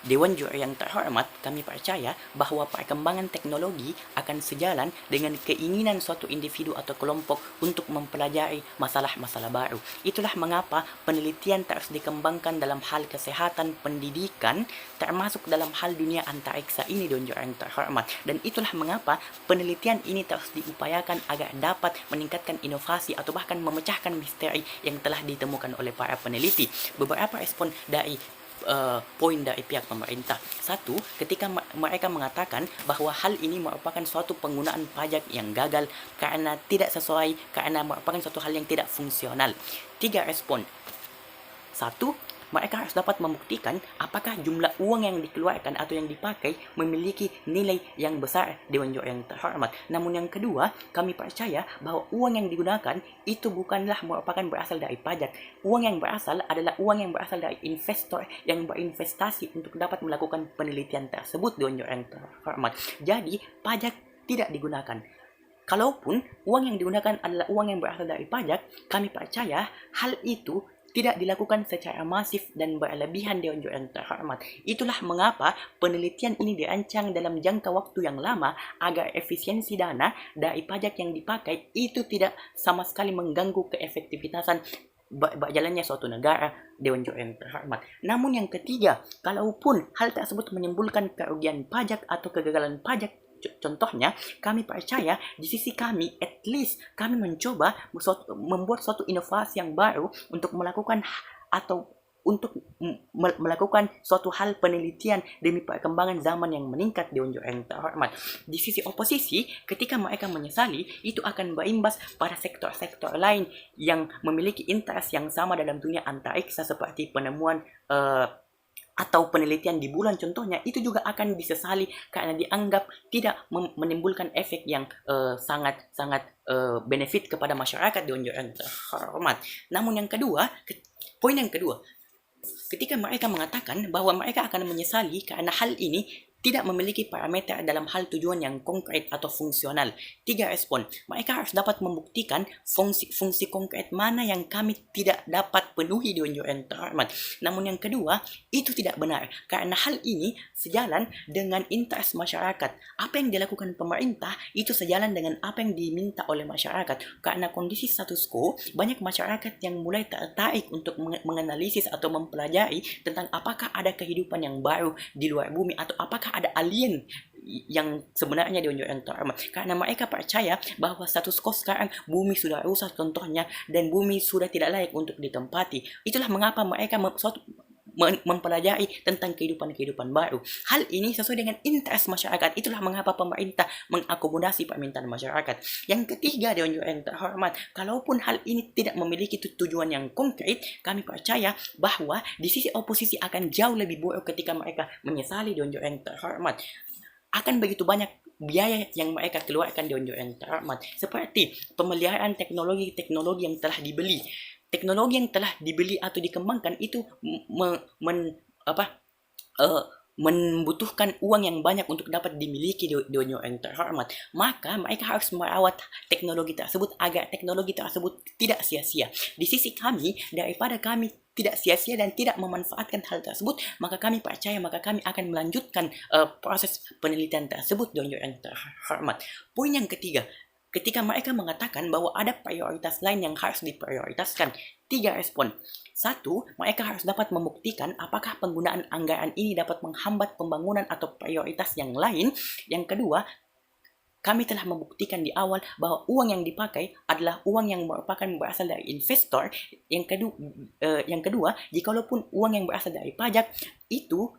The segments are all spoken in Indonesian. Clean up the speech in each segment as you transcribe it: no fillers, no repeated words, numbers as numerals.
Dewan Juri yang terhormat, kami percaya bahwa perkembangan teknologi akan sejalan dengan keinginan suatu individu atau kelompok untuk mempelajari masalah-masalah baru. Itulah mengapa penelitian terus dikembangkan dalam hal kesehatan, pendidikan, termasuk dalam hal dunia antariksa ini, Dewan Juri yang terhormat. Dan itulah mengapa penelitian ini terus diupayakan agar dapat meningkatkan inovasi atau bahkan memecahkan misteri yang telah ditemukan oleh para peneliti. Beberapa respon dari poin dari pihak pemerintah. Satu, ketika mereka mengatakan bahwa hal ini merupakan suatu penggunaan pajak yang gagal karena tidak sesuai, karena merupakan suatu hal yang tidak fungsional. Tiga respon. Satu, mereka harus dapat membuktikan apakah jumlah uang yang dikeluarkan atau yang dipakai memiliki nilai yang besar, Dewan Juri yang terhormat. Namun yang kedua, kami percaya bahwa uang yang digunakan itu bukanlah merupakan berasal dari pajak. Uang yang berasal adalah uang yang berasal dari investor yang berinvestasi untuk dapat melakukan penelitian tersebut, Dewan Juri yang terhormat. Jadi, pajak tidak digunakan. Kalaupun uang yang digunakan adalah uang yang berasal dari pajak, kami percaya hal itu tidak dilakukan secara masif dan berlebihan, Dewan Juri yang terhormat. Itulah mengapa penelitian ini dirancang dalam jangka waktu yang lama agar efisiensi dana dari pajak yang dipakai itu tidak sama sekali mengganggu keefektivitasan berjalannya suatu negara, Dewan Juri yang terhormat. Namun yang ketiga, kalaupun hal tersebut menimbulkan kerugian pajak atau kegagalan pajak, contohnya, kami percaya di sisi kami, at least kami mencoba membuat suatu inovasi yang baru untuk melakukan atau untuk melakukan suatu hal penelitian demi perkembangan zaman yang meningkat, Dewan Juri yang terhormat. Di sisi oposisi, ketika mereka menyesali, itu akan berimbas pada sektor-sektor lain yang memiliki interest yang sama dalam dunia antariksa seperti penemuan atau penelitian di bulan contohnya, itu juga akan disesali karena dianggap tidak menimbulkan efek yang sangat-sangat benefit kepada masyarakat, Dewan Juri yang terhormat. Namun yang kedua, poin yang kedua, ketika mereka mengatakan bahwa mereka akan menyesali karena hal ini tidak memiliki parameter dalam hal tujuan yang konkret atau fungsional. Tiga respon. Mereka harus dapat membuktikan fungsi konkret mana yang kami tidak dapat penuhi, Dewan Juri yang terhormat. Namun yang kedua, itu tidak benar. Karena hal ini sejalan dengan interest masyarakat. Apa yang dilakukan pemerintah itu sejalan dengan apa yang diminta oleh masyarakat. Karena kondisi status quo, banyak masyarakat yang mulai tertarik untuk menganalisis atau mempelajari tentang apakah ada kehidupan yang baru di luar bumi atau apakah ada alien yang sebenarnya Dewan Juri yang terhormat. Karena mereka percaya bahwa status quo sekarang bumi sudah rusak contohnya dan bumi sudah tidak layak untuk ditempati. Itulah mengapa mereka mempelajari tentang kehidupan-kehidupan baru. Hal ini sesuai dengan interest masyarakat. Itulah mengapa pemerintah mengakomodasi permintaan masyarakat. Yang ketiga, Dewan Juri yang terhormat, kalaupun hal ini tidak memiliki tujuan yang konkret, kami percaya bahwa di sisi oposisi akan jauh lebih buruk ketika mereka menyesali, Dewan Juri yang terhormat. Akan begitu banyak biaya yang mereka keluarkan, Dewan Juri yang terhormat, seperti pemeliharaan teknologi yang telah dibeli. Teknologi yang telah dibeli atau dikembangkan itu membutuhkan uang yang banyak untuk dapat dimiliki, Dewan Juri yang terhormat. Maka mereka harus merawat teknologi tersebut agar teknologi tersebut tidak sia-sia. Di sisi kami, daripada kami tidak sia-sia dan tidak memanfaatkan hal tersebut, maka kami percaya, maka kami akan melanjutkan proses penelitian tersebut, Dewan Juri yang terhormat. Poin yang ketiga, ketika mereka mengatakan bahwa ada prioritas lain yang harus diprioritaskan, tiga respon. Satu, mereka harus dapat membuktikan apakah penggunaan anggaran ini dapat menghambat pembangunan atau prioritas yang lain. Yang kedua, kami telah membuktikan di awal bahwa uang yang dipakai adalah uang yang merupakan berasal dari investor. Yang kedua, jikalau uang yang berasal dari pajak, itu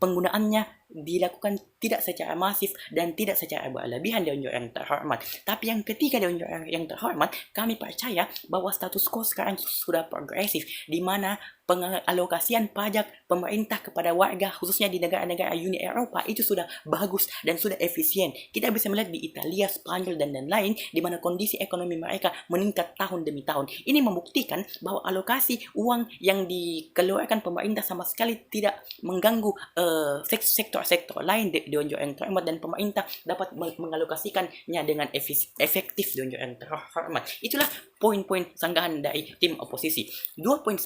penggunaannya dilakukan tidak secara masif dan tidak secara berlebihan, Dewan Juri yang terhormat. Tapi yang ketiga, Dewan Juri yang terhormat, kami percaya bahwa status quo sekarang sudah progresif, di mana pengalokasian pajak pemerintah kepada warga khususnya di negara-negara Uni Eropa itu sudah bagus dan sudah efisien. Kita bisa melihat di Italia, Spanyol dan lain-lain di mana kondisi ekonomi mereka meningkat tahun demi tahun. Ini membuktikan bahwa alokasi uang yang dikeluarkan pemerintah sama sekali tidak mengganggu sektor-sektor lain, Dewan Juri yang terhormat, dan pemerintah dapat mengalokasikannya dengan efektif, Dewan Juri yang terhormat. Itulah poin-poin sanggahan dari tim oposisi. Dua poin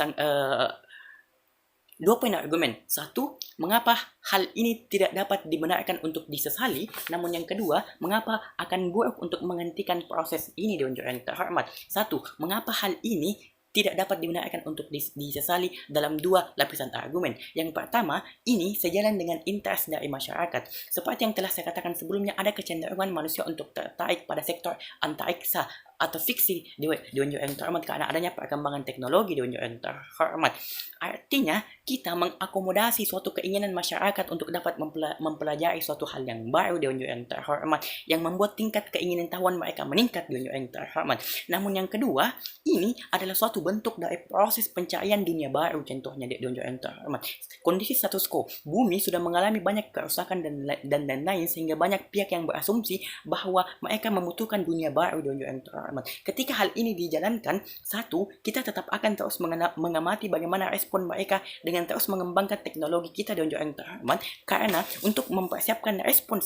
Dua poin argumen. Satu, mengapa hal ini tidak dapat dibenarkan untuk disesali. Namun yang kedua, mengapa akan buruk untuk menghentikan proses ini, Dewan Juri yang terhormat. Satu, mengapa hal ini tidak dapat dibenarkan untuk disesali dalam dua lapisan argumen. Yang pertama, ini sejalan dengan interest dari masyarakat. Seperti yang telah saya katakan sebelumnya, ada kecenderungan manusia untuk tertarik pada sektor antariksa atau fiksi Dewan Juri yang terhormat karena adanya perkembangan teknologi, Dewan Juri yang terhormat. Artinya, kita mengakomodasi suatu keinginan masyarakat untuk dapat mempelajari suatu hal yang baru, Dewan Juri yang terhormat, yang membuat tingkat keinginan tahuan mereka meningkat, Dewan Juri yang terhormat. Namun yang kedua, ini adalah suatu bentuk dari proses pencarian dunia baru, contohnya Dewan Juri yang terhormat. Kondisi status quo, bumi sudah mengalami banyak kerusakan dan lain sehingga banyak pihak yang berasumsi bahwa mereka membutuhkan dunia baru, Dewan Juri yang terhormat. Ketika hal ini dijalankan, satu, kita tetap akan terus mengamati bagaimana respon mereka dengan terus mengembangkan teknologi kita, Dewan Juri yang terhormat, karena untuk mempersiapkan respon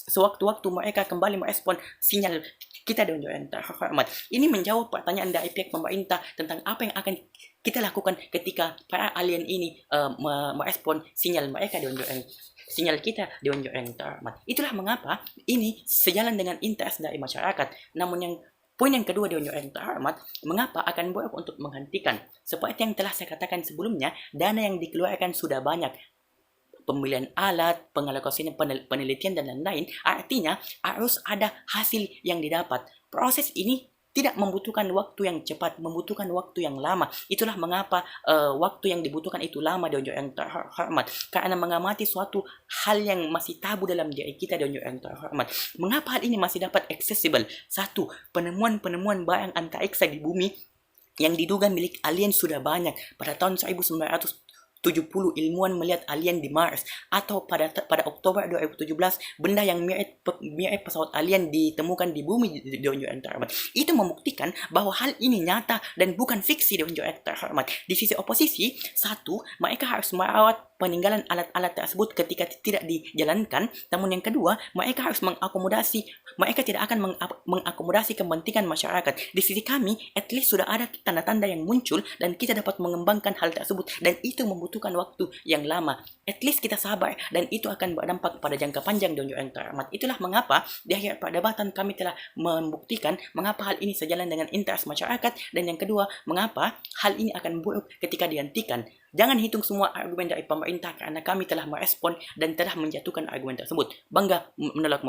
sewaktu-waktu mereka kembali merespon sinyal kita, Dewan Juri yang terhormat. Ini menjawab pertanyaan dari pihak pemerintah tentang apa yang akan kita lakukan ketika para alien ini merespon sinyal mereka, sinyal kita, Dewan Juri yang terhormat. Itulah mengapa ini sejalan dengan interest dari masyarakat. Namun yang poin yang kedua, Dewan Juri yang terhormat, mengapa akan buruk untuk menghentikan? Seperti yang telah saya katakan sebelumnya, dana yang dikeluarkan sudah banyak. Pembelian alat, pengalokasian penelitian dan lain-lain, artinya harus ada hasil yang didapat. Proses ini tidak membutuhkan waktu yang cepat, membutuhkan waktu yang lama. Itulah mengapa waktu yang dibutuhkan itu lama, Dewan Juri yang terhormat. Karena mengamati suatu hal yang masih tabu dalam diri kita, Dewan Juri yang terhormat. Mengapa hal ini masih dapat accessible? Satu, penemuan barang antariksa di bumi yang diduga milik alien sudah banyak. Pada tahun 1970 ilmuwan melihat alien di Mars, atau pada Oktober 2017 benda yang mirip pesawat alien ditemukan di bumi, Dewan Juri yang terhormat. Itu membuktikan bahwa hal ini nyata dan bukan fiksi, Dewan Juri yang terhormat. Di sisi oposisi, satu, mereka harus merawat peninggalan alat-alat tersebut ketika tidak dijalankan. Namun yang kedua, mereka harus mereka tidak akan mengakomodasi kepentingan masyarakat. Di sisi kami, at least sudah ada tanda-tanda yang muncul dan kita dapat mengembangkan hal tersebut, dan itu membutuhkan waktu yang lama. At least kita sabar dan itu akan berdampak pada jangka panjang, Dewan Juri yang terhormat. Itulah mengapa di akhir perdebatan kami telah membuktikan mengapa hal ini sejalan dengan interest masyarakat, dan yang kedua, mengapa hal ini akan buruk ketika dihentikan. Jangan hitung semua argumen dari pemerintah karena kami telah merespon dan telah menjatuhkan argumen tersebut. Bangga menolak